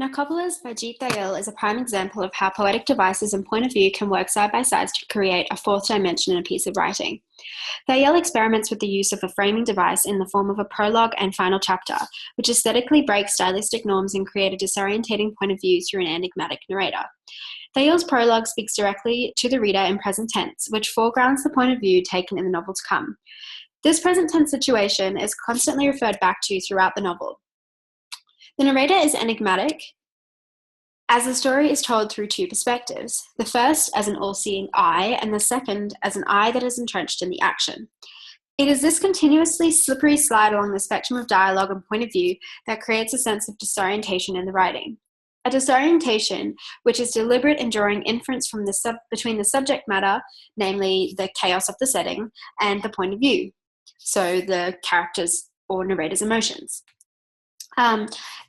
Narcopolis by Jeet is a prime example of how poetic devices and point of view can work side by side to create a fourth dimension in a piece of writing. Thayil experiments with the use of a framing device in the form of a prologue and final chapter, which aesthetically breaks stylistic norms and create a disorientating point of view through an enigmatic narrator. Thayil's prologue speaks directly to the reader in present tense, which foregrounds the point of view taken in the novel to come. This present tense situation is constantly referred back to throughout the novel. The narrator is enigmatic, as the story is told through two perspectives, the first as an all-seeing eye, and the second as an eye that is entrenched in the action. It is this continuously slippery slide along the spectrum of dialogue and point of view that creates a sense of disorientation in the writing. A disorientation which is deliberate in drawing inference from between the subject matter, namely the chaos of the setting, and the point of view, so the character's or narrator's emotions.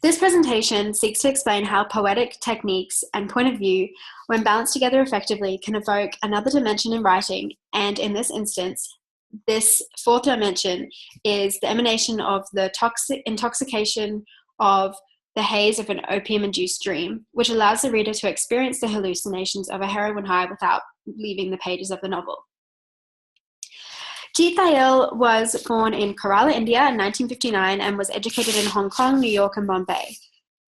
This presentation seeks to explain how poetic techniques and point of view, when balanced together effectively, can evoke another dimension in writing, and in this instance, this fourth dimension is the emanation of the intoxication of the haze of an opium-induced dream, which allows the reader to experience the hallucinations of a heroin high without leaving the pages of the novel. Jeet was born in Kerala, India in 1959 and was educated in Hong Kong, New York, and Bombay.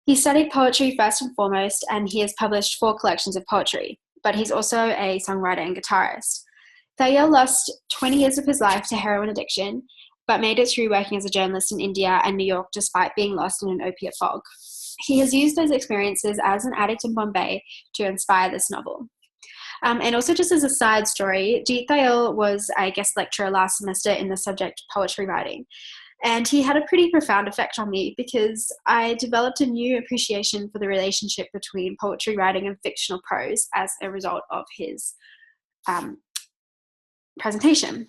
He studied poetry first and foremost, and he has published 4 collections of poetry, but he's also a songwriter and guitarist. Thayil lost 20 years of his life to heroin addiction, but made it through working as a journalist in India and New York despite being lost in an opiate fog. He has used those experiences as an addict in Bombay to inspire this novel. And also, just as a side story, Jeet was a guest lecturer last semester in the subject poetry writing. And he had a pretty profound effect on me because I developed a new appreciation for the relationship between poetry writing and fictional prose as a result of his presentation.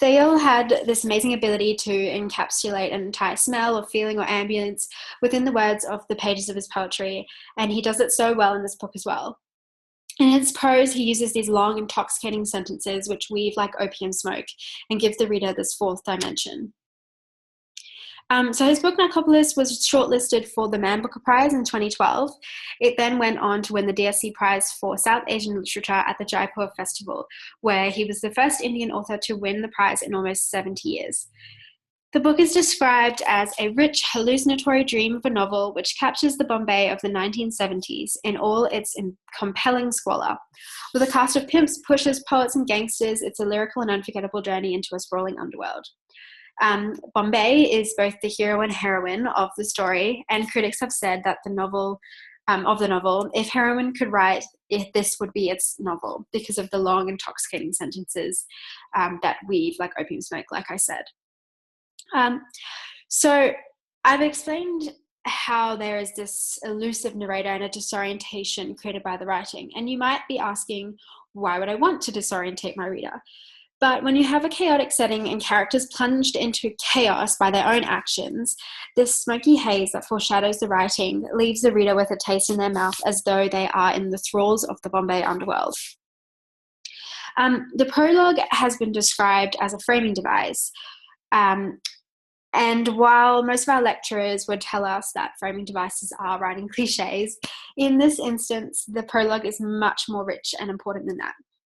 Thayil had this amazing ability to encapsulate an entire smell or feeling or ambience within the words of the pages of his poetry, and he does it so well in this book as well. In his prose, he uses these long, intoxicating sentences which weave like opium smoke and give the reader this fourth dimension. So his book Narcopolis was shortlisted for the Man Booker Prize in 2012. It then went on to win the DSC Prize for South Asian Literature at the Jaipur Festival, where he was the first Indian author to win the prize in almost 70 years. The book is described as a rich, hallucinatory dream of a novel which captures the Bombay of the 1970s in all its compelling squalor. With a cast of pimps, pushers, poets, and gangsters, it's a lyrical and unforgettable journey into a sprawling underworld. Bombay is both the hero and heroine of the story, and critics have said that the novel, if heroine could write, this would be its novel because of the long, intoxicating sentences that weave like opium smoke, like I said. So I've explained how there is this elusive narrator and a disorientation created by the writing. And you might be asking, why would I want to disorientate my reader? But when you have a chaotic setting and characters plunged into chaos by their own actions, this smoky haze that foreshadows the writing leaves the reader with a taste in their mouth as though they are in the thralls of the Bombay underworld. The prologue has been described as a framing device. And while most of our lecturers would tell us that framing devices are writing cliches, in this instance, the prologue is much more rich and important than that.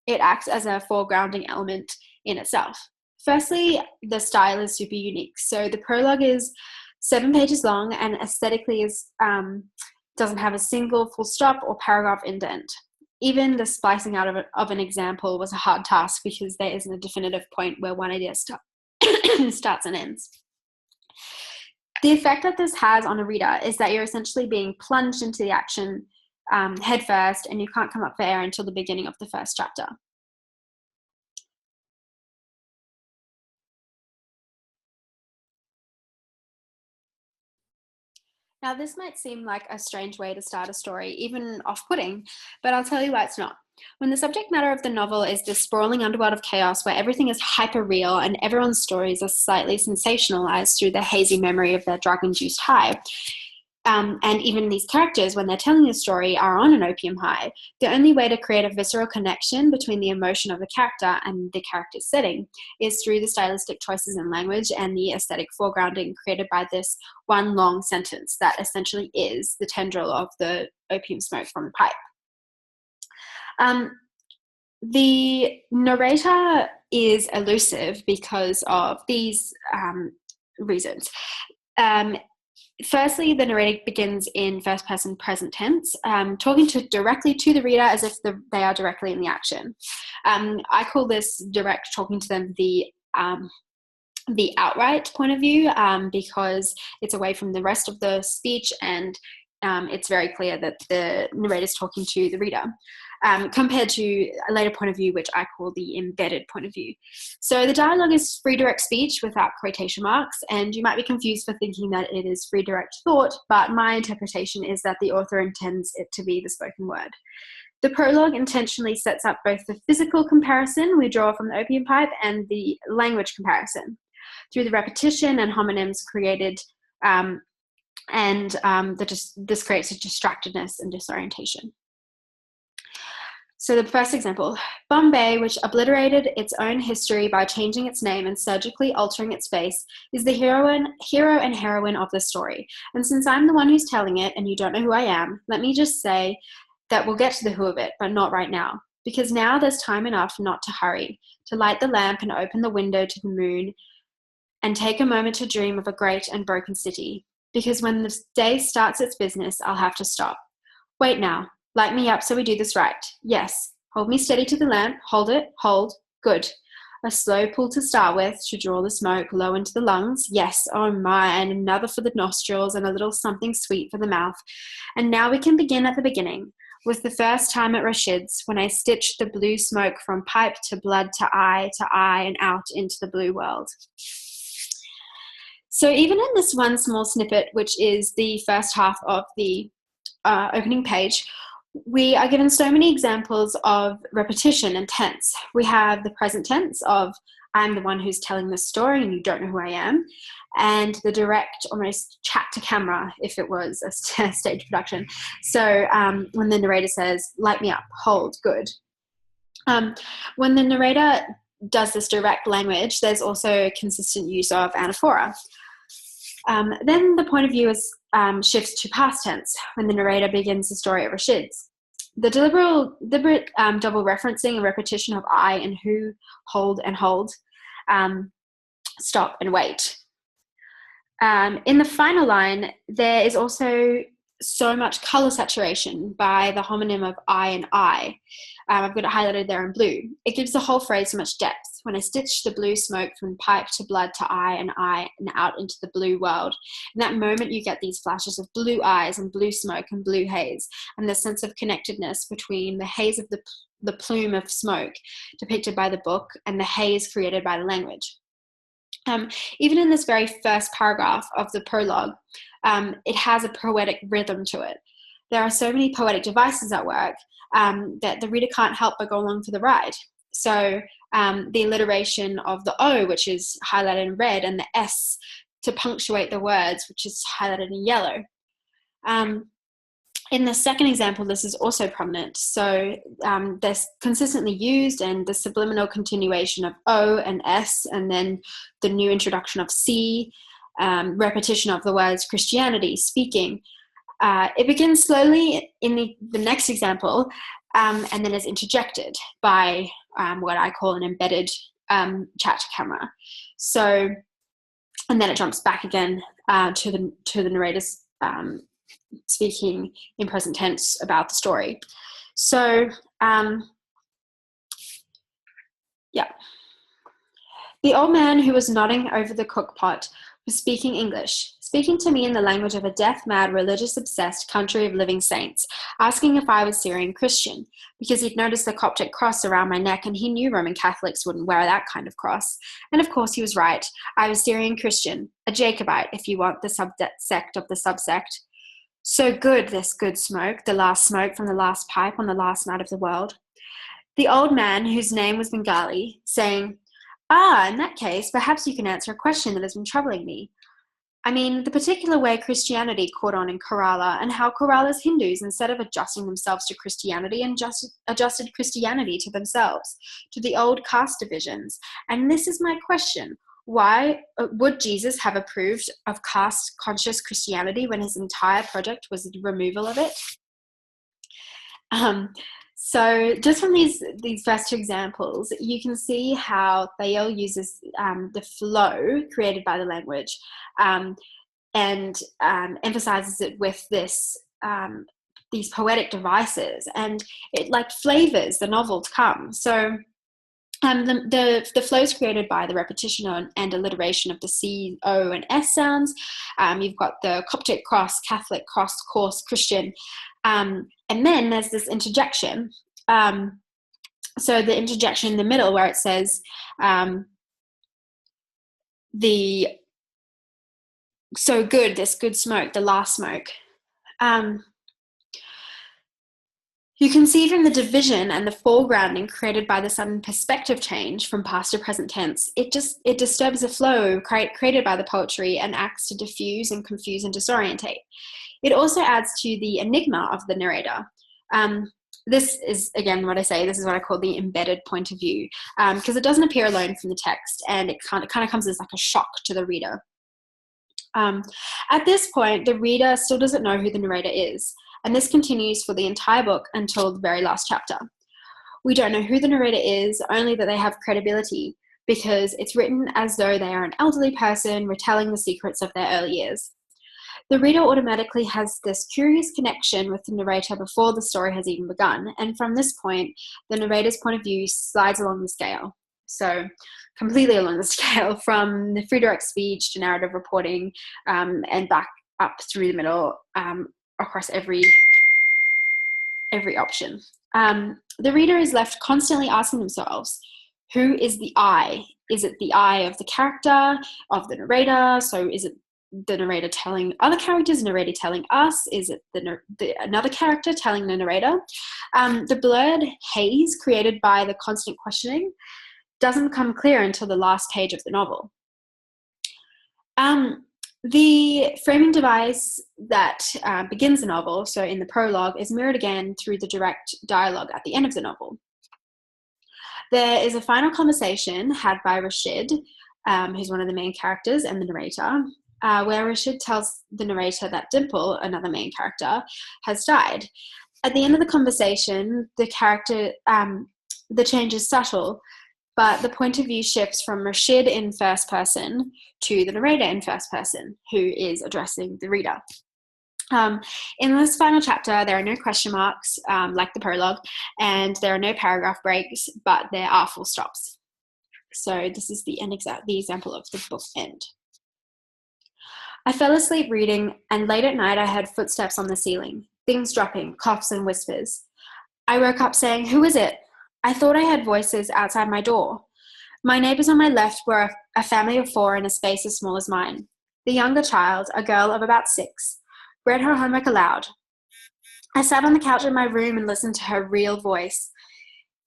It acts as a foregrounding element in itself. Firstly, the style is super unique. So the prologue is 7 pages long and aesthetically doesn't have a single full stop or paragraph indent. Even the splicing out of an example was a hard task because there isn't a definitive point where one idea starts and ends. The effect that this has on a reader is that you're essentially being plunged into the action head first, and you can't come up for air until the beginning of the first chapter. Now, this might seem like a strange way to start a story, even off-putting, but I'll tell you why it's not. When the subject matter of the novel is this sprawling underworld of chaos where everything is hyper-real and everyone's stories are slightly sensationalized through the hazy memory of their drug-induced high, And even these characters, when they're telling a story, are on an opium high. The only way to create a visceral connection between the emotion of the character and the character's setting is through the stylistic choices in language and the aesthetic foregrounding created by this one long sentence that essentially is the tendril of the opium smoke from the pipe. The narrator is elusive because of these reasons. Firstly, the narrator begins in first person present tense, talking directly to the reader as if they are directly in the action. I call this direct talking to them the outright point of view, because it's away from the rest of the speech, and it's very clear that the narrator is talking to the reader, compared to a later point of view, which I call the embedded point of view. So the dialogue is free direct speech without quotation marks, and you might be confused for thinking that it is free direct thought, but my interpretation is that the author intends it to be the spoken word. The prologue intentionally sets up both the physical comparison we draw from the opium pipe and the language comparison through the repetition and homonyms created, this creates a distractedness and disorientation. So the first example, Bombay, which obliterated its own history by changing its name and surgically altering its face, is the hero and heroine of the story. And since I'm the one who's telling it and you don't know who I am, let me just say that we'll get to the who of it, but not right now. Because now there's time enough not to hurry, to light the lamp and open the window to the moon and take a moment to dream of a great and broken city. Because when the day starts its business, I'll have to stop. Wait now. Light me up so we do this right. Yes. Hold me steady to the lamp. Hold it. Hold. Good. A slow pull to start with to draw the smoke low into the lungs. Yes. Oh my. And another for the nostrils and a little something sweet for the mouth. And now we can begin at the beginning with the first time at Rashid's when I stitched the blue smoke from pipe to blood to eye and out into the blue world. So even in this one small snippet, which is the first half of the opening page, we are given so many examples of repetition and tense. We have the present tense of I'm the one who's telling this story and you don't know who I am, and the direct, almost chat to camera if it was a stage production. So when the narrator says, light me up, hold, good. When the narrator does this direct language, there's also consistent use of anaphora. Then the point of view shifts to past tense when the narrator begins the story at Rashid's. The deliberate double referencing and repetition of I and who, hold and hold, stop and wait. In the final line, there is also so much color saturation by the homonym of I and I. I've got it highlighted there in blue. It gives the whole phrase so much depth. When I stitch the blue smoke from pipe to blood to eye and out into the blue world. In that moment, you get these flashes of blue eyes and blue smoke and blue haze, and the sense of connectedness between the haze of the plume of smoke depicted by the book and the haze created by the language. Even in this very first paragraph of the prologue, it has a poetic rhythm to it. There are so many poetic devices at work that the reader can't help but go along for the ride. So the alliteration of the O, which is highlighted in red, and the S to punctuate the words, which is highlighted in yellow. In the second example, this is also prominent. So they're consistently used, and the subliminal continuation of O and S, and then the new introduction of C, repetition of the words Christianity, speaking. It begins slowly in the next example, and then is interjected by what I call an embedded chat to camera. So, and then it jumps back again to the narrator's speaking in present tense about the story. So, yeah. The old man who was nodding over the cook pot was speaking English, speaking to me in the language of a death-mad, religious-obsessed country of living saints, asking if I was Syrian Christian, because he'd noticed the Coptic cross around my neck and he knew Roman Catholics wouldn't wear that kind of cross. And of course he was right. I was Syrian Christian, a Jacobite, if you want, the subsect of the subsect. So good, this good smoke, the last smoke from the last pipe on the last night of the world. The old man, whose name was Bengali, saying, in that case, perhaps you can answer a question that has been troubling me. I mean, the particular way Christianity caught on in Kerala, and how Kerala's Hindus, instead of adjusting themselves to Christianity, and just adjusted Christianity to themselves, to the old caste divisions. And this is my question. Why would Jesus have approved of caste-conscious Christianity when his entire project was the removal of it? So just from these first two examples, you can see how Thayil uses the flow created by the language and emphasizes it with these poetic devices, and it like flavors the novel to come. So the flows created by the repetition and alliteration of the C, O, and S sounds. You've got the Coptic cross, Catholic cross, course, Christian. And then there's this interjection. So the interjection in the middle where it says so good, this good smoke, the last smoke. You can see from the division and the foregrounding created by the sudden perspective change from past to present tense, it disturbs the flow created by the poetry and acts to diffuse and confuse and disorientate. It also adds to the enigma of the narrator. This is, again, what I say, this is what I call the embedded point of view, because it doesn't appear alone from the text, and it kind of comes as like a shock to the reader. At this point, the reader still doesn't know who the narrator is, and this continues for the entire book until the very last chapter. We don't know who the narrator is, only that they have credibility, because it's written as though they are an elderly person retelling the secrets of their early years. The reader automatically has this curious connection with the narrator before the story has even begun, and from this point, the narrator's point of view slides along the scale. So completely along the scale, from the free direct speech to narrative reporting, and back up through the middle, across every option. The reader is left constantly asking themselves, who is the I? Is it the I of the character, of the narrator? So is it the narrator telling other characters, narrator telling us? Is it another character telling the narrator? The blurred haze created by the constant questioning doesn't become clear until the last page of the novel. The framing device that begins the novel, so in the prologue, is mirrored again through the direct dialogue at the end of the novel. There is a final conversation had by Rashid, who's one of the main characters, and the narrator, where Rashid tells the narrator that Dimple, another main character, has died. At the end of the conversation, the change is subtle, but the point of view shifts from Rashid in first person to the narrator in first person, who is addressing the reader. In this final chapter, there are no question marks, like the prologue, and there are no paragraph breaks, but there are full stops. So this is the example of the book end. I fell asleep reading, and late at night I heard footsteps on the ceiling, things dropping, coughs and whispers. I woke up saying, "Who is it?" I thought I heard voices outside my door. My neighbours on my left were a family of 4 in a space as small as mine. The younger child, a girl of about 6, read her homework aloud. I sat on the couch in my room and listened to her real voice.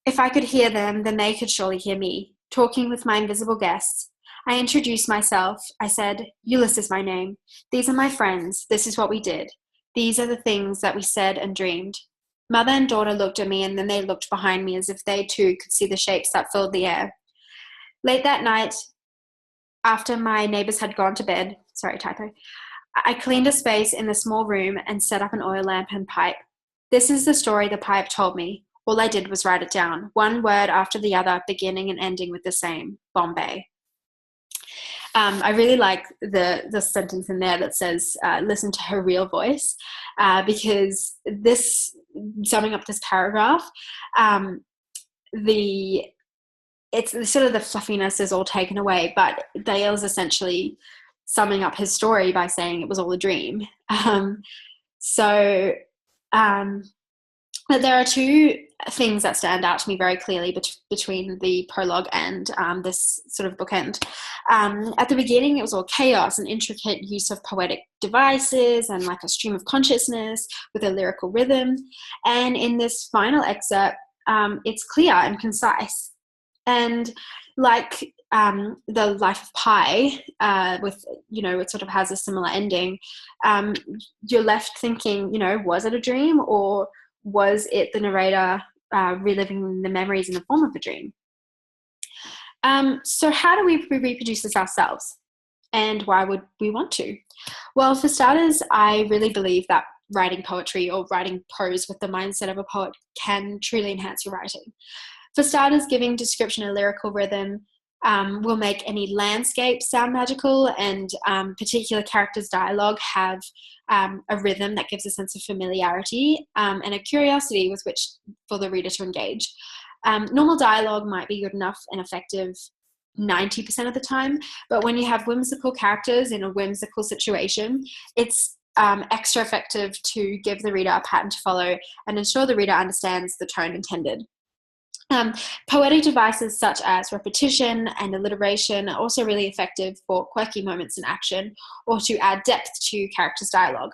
If I could hear them, then they could surely hear me, talking with my invisible guests. I introduced myself. I said, "Ulysses is my name. These are my friends. This is what we did. These are the things that we said and dreamed." Mother and daughter looked at me, and then they looked behind me as if they too could see the shapes that filled the air. Late that night, after my neighbors had gone to bed, I cleaned a space in the small room and set up an oil lamp and pipe. This is the story the pipe told me. All I did was write it down, one word after the other, beginning and ending with the same, Bombay. I really like the sentence in there that says, listen to her real voice, because this, summing up this paragraph, it's sort of the fluffiness is all taken away, but Thayil's essentially summing up his story by saying it was all a dream. But there are two things that stand out to me very clearly between the prologue and this sort of bookend. At the beginning, it was all chaos and intricate use of poetic devices and like a stream of consciousness with a lyrical rhythm. And in this final excerpt, it's clear and concise. And like the Life of Pi, with, it sort of has a similar ending, you're left thinking, was it a dream, or was it the narrator reliving the memories in the form of a dream? So how do we reproduce this ourselves? And why would we want to? Well, for starters, I really believe that writing poetry or writing prose with the mindset of a poet can truly enhance your writing. For starters, giving description a lyrical rhythm will make any landscape sound magical, and particular characters' dialogue have a rhythm that gives a sense of familiarity and a curiosity with which for the reader to engage. Normal dialogue might be good enough and effective 90% of the time, but when you have whimsical characters in a whimsical situation, it's extra effective to give the reader a pattern to follow and ensure the reader understands the tone intended. Poetic devices such as repetition and alliteration are also really effective for quirky moments in action or to add depth to characters' dialogue.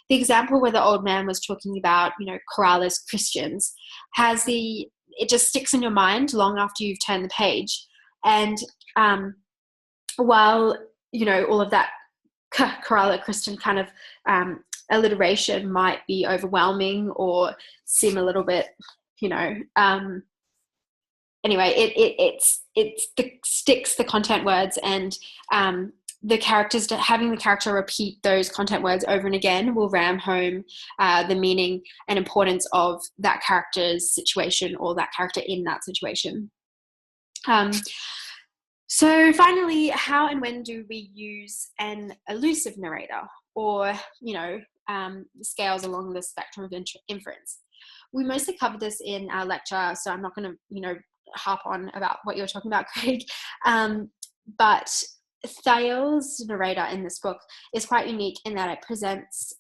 The example where the old man was talking about, Corrales Christians, it just sticks in your mind long after you've turned the page. And while, all of that Corrales Christian kind of alliteration might be overwhelming or seem a little bit, anyway, it sticks the content words, and the characters, having the character repeat those content words over and again will ram home the meaning and importance of that character's situation or that character in that situation. So finally, how and when do we use an elusive narrator, or, scales along the spectrum of inference? We mostly covered this in our lecture, so I'm not going to, harp on about what you're talking about, Craig. But Thayil's narrator in this book is quite unique in that it presents,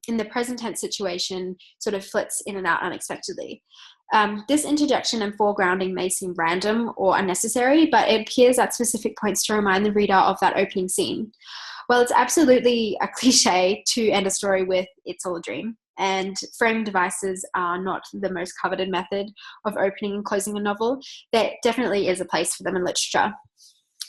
in the present tense situation, sort of flits in and out unexpectedly. This interjection and foregrounding may seem random or unnecessary, but it appears at specific points to remind the reader of that opening scene. Well, it's absolutely a cliche to end a story with "it's all a dream," and framing devices are not the most coveted method of opening and closing a novel. There definitely is a place for them in literature.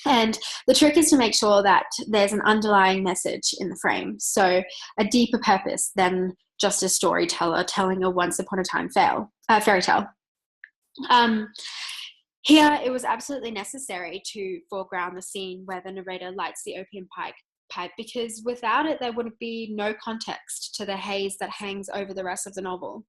And the trick is to make sure that there's an underlying message in the frame, so a deeper purpose than just a storyteller telling a once upon a time fairy tale. Here, it was absolutely necessary to foreground the scene where the narrator lights the opium pipe, because without it, there would be no context to the haze that hangs over the rest of the novel.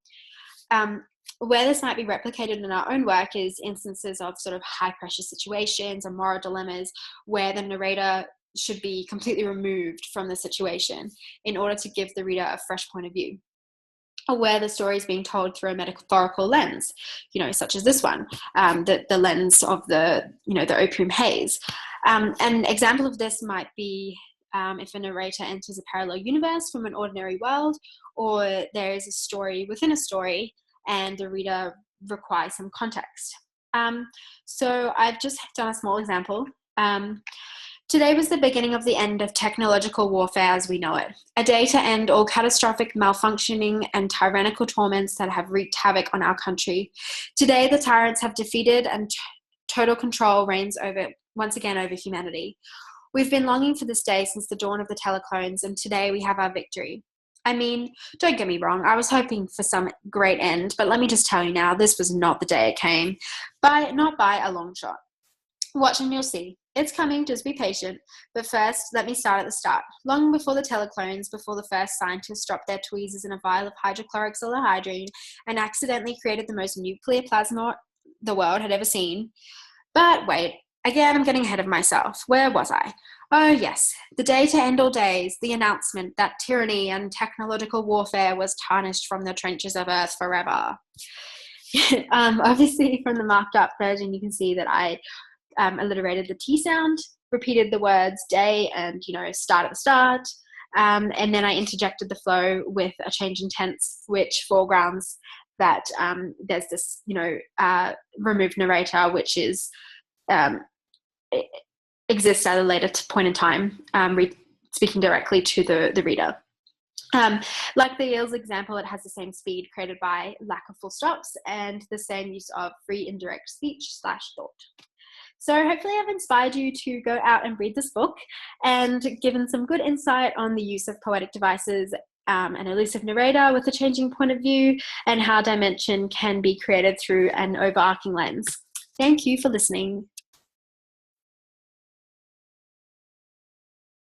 Where this might be replicated in our own work is instances of sort of high pressure situations or moral dilemmas where the narrator should be completely removed from the situation in order to give the reader a fresh point of view, or where the story is being told through a metaphorical lens, such as this one, the lens of the opium haze. An example of this might be if a narrator enters a parallel universe from an ordinary world, or there is a story within a story and the reader requires some context. So I've just done a small example. Today was the beginning of the end of technological warfare as we know it, a day to end all catastrophic malfunctioning and tyrannical torments that have wreaked havoc on our country. Today, the tyrants have defeated and total control reigns once again over humanity. We've been longing for this day since the dawn of the teleclones, and today we have our victory. I mean, don't get me wrong, I was hoping for some great end, but let me just tell you now, this was not the day it came. Not by a long shot. Watch and you'll see. It's coming, just be patient. But first, let me start at the start. Long before the teleclones, before the first scientists dropped their tweezers in a vial of hydrochloric hydrine and accidentally created the most nuclear plasma the world had ever seen. But wait, again, I'm getting ahead of myself. Where was I? Oh yes, the day to end all days, the announcement that tyranny and technological warfare was tarnished from the trenches of Earth forever. Obviously, from the marked up version, you can see that I alliterated the T sound, repeated the words day and, start at the start, and then I interjected the flow with a change in tense, which foregrounds that there's this, removed narrator, which is exists at a later point in time, speaking directly to the reader. Like the Thayil's example, it has the same speed created by lack of full stops and the same use of free indirect speech /thought. So hopefully I've inspired you to go out and read this book and given some good insight on the use of poetic devices, an elusive narrator with a changing point of view, and how dimension can be created through an overarching lens. Thank you for listening.